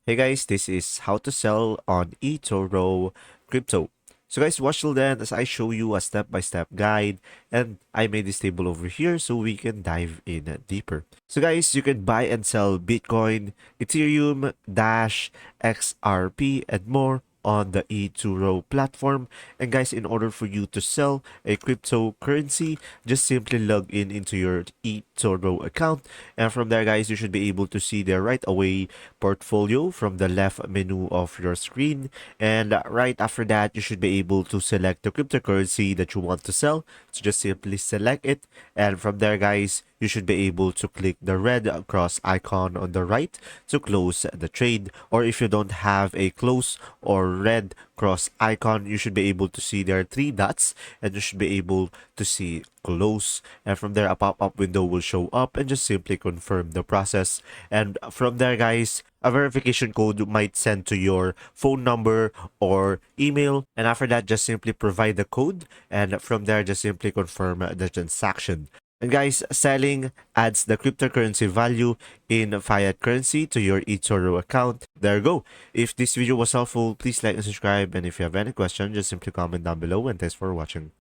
Hey guys, this is how to sell on Etoro crypto. So guys, watch till then as I show you a step-by-step guide, and I made this table over here so we can dive in deeper. So guys, you can buy and sell Bitcoin, Ethereum, Dash, XRP, and more on the Etoro platform. And guys, in order for you to sell a cryptocurrency, just simply log in into your Etoro account, and from there guys, you should be able to see there right away portfolio from the left menu of your screen. And right after that, you should be able to select the cryptocurrency that you want to sell. So just simply select it. And from there, guys, you should be able to click the red cross icon on the right to close the trade. Or if you don't have a close or red cross icon, you should be able to see there are three dots and you should be able to see close. And from there, a pop-up window will show up and just simply confirm the process. And from there, guys, a verification code might send to your phone number or email. And after that, just simply provide the code. And from there, just simply confirm the transaction. And guys, selling adds the cryptocurrency value in fiat currency to your eToro account. There you go. If this video was helpful, please like and subscribe. And if you have any questions, just simply comment down below. And thanks for watching.